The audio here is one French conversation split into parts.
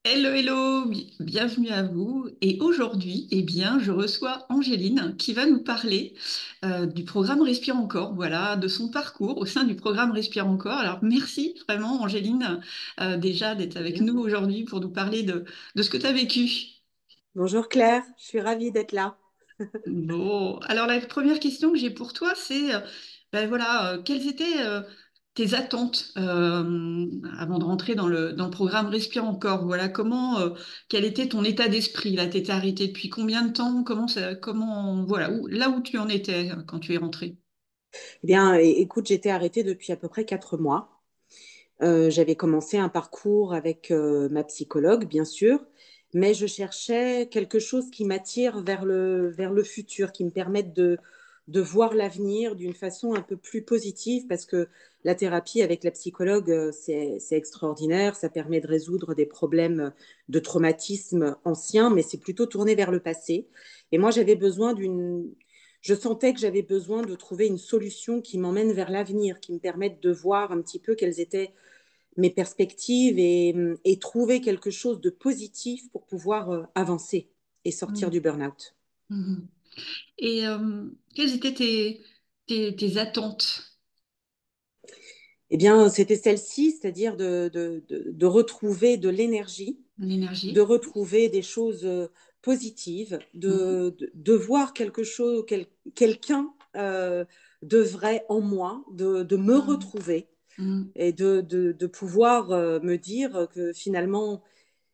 Hello, hello, bienvenue à vous. Et aujourd'hui, eh bien, je reçois Angéline qui va nous parler du programme Respire encore, voilà, de son parcours au sein du programme Respire encore. Alors, merci vraiment, Angéline, déjà d'être avec nous aujourd'hui pour nous parler de ce que tu as vécu. Bonjour Claire, je suis ravie d'être là. Bon, alors la première question que j'ai pour toi, c'est, ben voilà, quelles étaient tes attentes avant de rentrer dans le programme Respire encore? Voilà, quel était ton état d'esprit? Là, t'étais arrêté depuis combien de temps? Voilà, là où tu en étais quand tu es rentré? Eh bien, écoute, j'étais arrêtée depuis à peu près 4 mois. J'avais commencé un parcours avec ma psychologue, bien sûr, mais je cherchais quelque chose qui m'attire vers le futur, qui me permette de voir l'avenir d'une façon un peu plus positive, parce que la thérapie avec la psychologue, c'est extraordinaire, ça permet de résoudre des problèmes de traumatisme anciens, mais c'est plutôt tourné vers le passé. Et moi, je sentais que j'avais besoin de trouver une solution qui m'emmène vers l'avenir, qui me permette de voir un petit peu quelles étaient mes perspectives et trouver quelque chose de positif pour pouvoir avancer et sortir Mhm. du burn-out. Mhm. Et quelles étaient tes attentes? Eh bien, c'était celle-ci, c'est-à-dire de retrouver de l'énergie, de L'énergie? retrouver des choses positives, Mhm. de voir quelque chose, quelqu'un de vrai en moi, de me Mhm. retrouver Mhm. et de pouvoir me dire que finalement,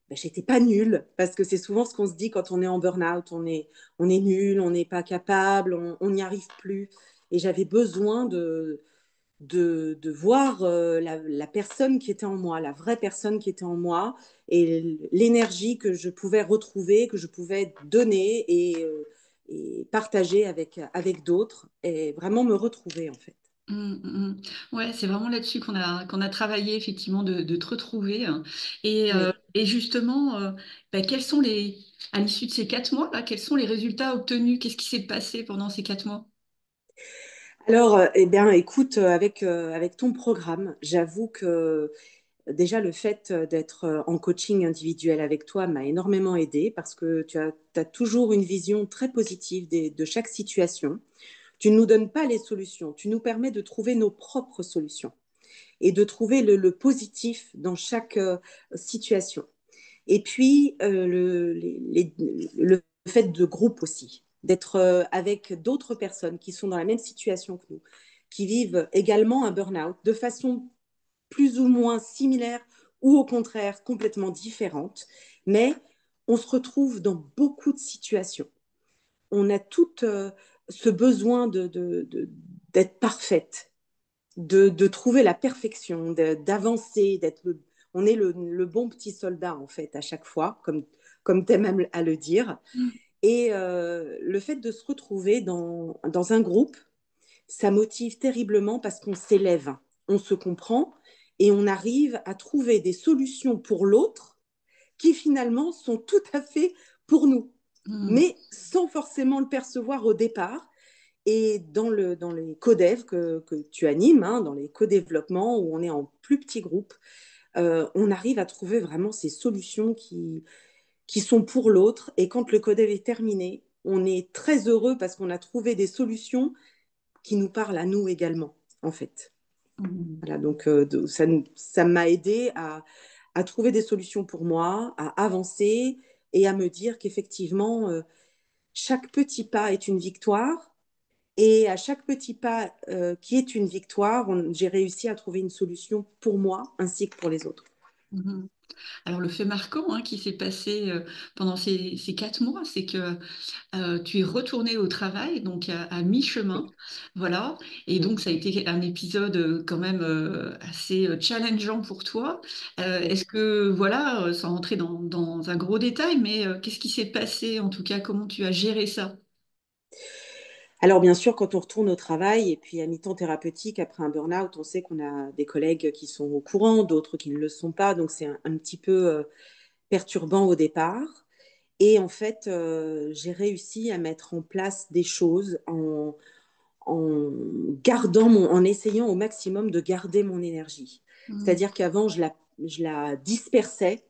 ben, j'étais pas nulle, parce que c'est souvent ce qu'on se dit quand on est en burn-out, on est nul, on n'est pas capable, on n'y arrive plus. Et j'avais besoin de voir la personne qui était en moi, la vraie personne qui était en moi, et l'énergie que je pouvais retrouver, que je pouvais donner et partager avec d'autres, et vraiment me retrouver en fait. Mm, mm, mm. Ouais, c'est vraiment là-dessus qu'on a travaillé, effectivement, de te retrouver, hein. Oui. Et justement, bah, à l'issue de ces 4 mois, là, quels sont les résultats obtenus? Qu'est-ce qui s'est passé pendant ces 4 mois? Alors, eh bien, écoute, avec ton programme, j'avoue que déjà, le fait d'être en coaching individuel avec toi m'a énormément aidé, parce que tu as toujours une vision très positive de chaque situation. Tu ne nous donnes pas les solutions, tu nous permets de trouver nos propres solutions et de trouver le positif dans chaque situation. Et puis, le fait de groupe aussi, d'être avec d'autres personnes qui sont dans la même situation que nous, qui vivent également un burn-out de façon plus ou moins similaire ou au contraire complètement différente, mais on se retrouve dans beaucoup de situations. On a tout ce besoin d'être parfaite, de trouver la perfection, d'avancer, on est le bon petit soldat en fait à chaque fois, comme tu aimes à le dire. Et le fait de se retrouver dans un groupe, ça motive terriblement parce qu'on s'élève, on se comprend et on arrive à trouver des solutions pour l'autre qui finalement sont tout à fait pour nous, Mm, mais sans forcément le percevoir au départ. Et dans les codev que tu animes, hein, dans les co-développements où on est en plus petits groupes, on arrive à trouver vraiment ces solutions qui sont pour l'autre. Et quand le codev est terminé, on est très heureux parce qu'on a trouvé des solutions qui nous parlent à nous également, en fait. mm, Voilà, donc ça m'a aidé à trouver des solutions pour moi, à avancer et à me dire qu'effectivement, chaque petit pas est une victoire. Et à chaque petit pas qui est une victoire, j'ai réussi à trouver une solution pour moi ainsi que pour les autres. mm. Alors, le fait marquant, hein, qui s'est passé pendant ces 4 mois, c'est que tu es retourné au travail, donc à mi-chemin, voilà. Et donc, ça a été un épisode quand même assez challengeant pour toi. Est-ce que, voilà, sans rentrer dans un gros détail, mais qu'est-ce qui s'est passé, en tout cas, comment tu as géré ça? Alors bien sûr, quand on retourne au travail et puis à mi-temps thérapeutique après un burn-out, on sait qu'on a des collègues qui sont au courant, d'autres qui ne le sont pas, donc c'est un petit peu perturbant au départ. Et en fait, j'ai réussi à mettre en place des choses en essayant au maximum de garder mon énergie. Mm, C'est-à-dire qu'avant, je la dispersais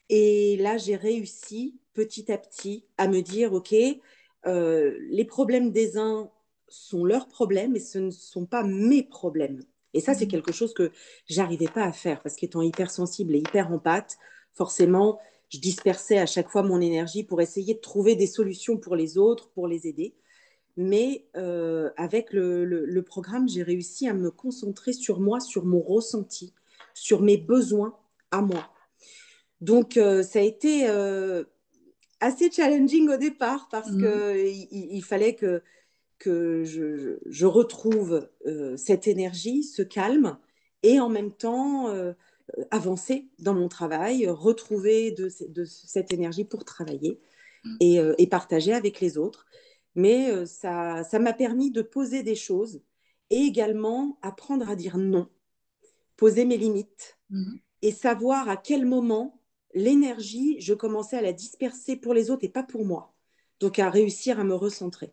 Et là, j'ai réussi petit à petit à me dire, OK, les problèmes des uns sont leurs problèmes et ce ne sont pas mes problèmes. Et ça, c'est Mhm. quelque chose que j'arrivais pas à faire parce qu'étant hypersensible et hyper empathe, forcément, je dispersais à chaque fois mon énergie pour essayer de trouver des solutions pour les autres, pour les aider. Mais avec le programme, j'ai réussi à me concentrer sur moi, sur mon ressenti, sur mes besoins à moi. Donc, ça a été assez challenging au départ parce Mhm. qu'il fallait que je retrouve cette énergie, ce calme, et en même temps avancer dans mon travail, retrouver de cette énergie pour travailler et partager avec les autres. Mais ça m'a permis de poser des choses et également apprendre à dire non, poser mes limites Mhm. et savoir à quel moment l'énergie, je commençais à la disperser pour les autres et pas pour moi. Donc à réussir à me recentrer.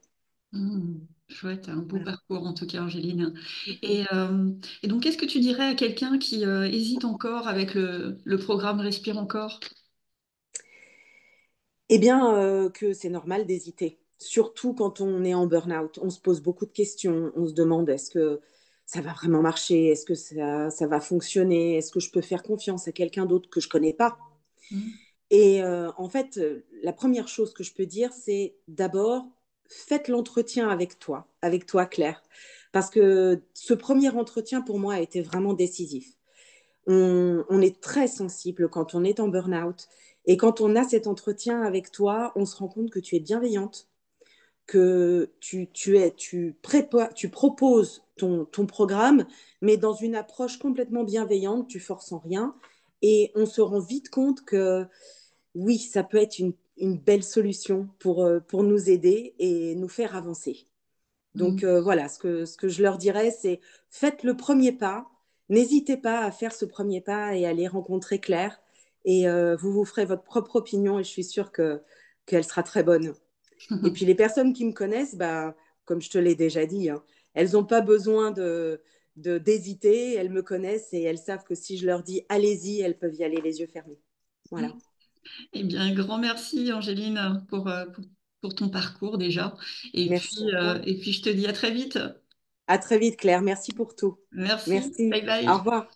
Chouette, un beau Voilà. parcours en tout cas, Angéline. Mhm. Et, euh, et donc, qu'est-ce que tu dirais à quelqu'un qui hésite encore avec le programme Respire encore? Eh bien, que c'est normal d'hésiter. Surtout quand on est en burn-out. On se pose beaucoup de questions. On se demande est-ce que ça va vraiment marcher? Est-ce que ça va fonctionner? Est-ce que je peux faire confiance à quelqu'un d'autre que je ne connais pas? Mhm. Et en fait, la première chose que je peux dire, c'est d'abord, faites l'entretien avec toi, Claire. Parce que ce premier entretien, pour moi, a été vraiment décisif. On est très sensible quand on est en burn-out. Et quand on a cet entretien avec toi, on se rend compte que tu es bienveillante, que tu proposes ton programme, mais dans une approche complètement bienveillante, tu forces en rien. Et on se rend vite compte que oui, ça peut être une belle solution pour nous aider et nous faire avancer. Donc Mhm. voilà, ce que je leur dirais, c'est faites le premier pas. N'hésitez pas à faire ce premier pas et à aller rencontrer Claire. Et vous vous ferez votre propre opinion et je suis sûre qu'elle sera très bonne. Et puis les personnes qui me connaissent, bah, comme je te l'ai déjà dit, hein, elles n'ont pas besoin d'hésiter. Elles me connaissent et elles savent que si je leur dis allez-y, elles peuvent y aller les yeux fermés. Voilà. Eh bien, un grand merci, Angéline, pour ton parcours déjà. Merci à toi. Et puis, je te dis à très vite. À très vite, Claire. Merci pour tout. Merci. Merci. Bye Au bye. revoir.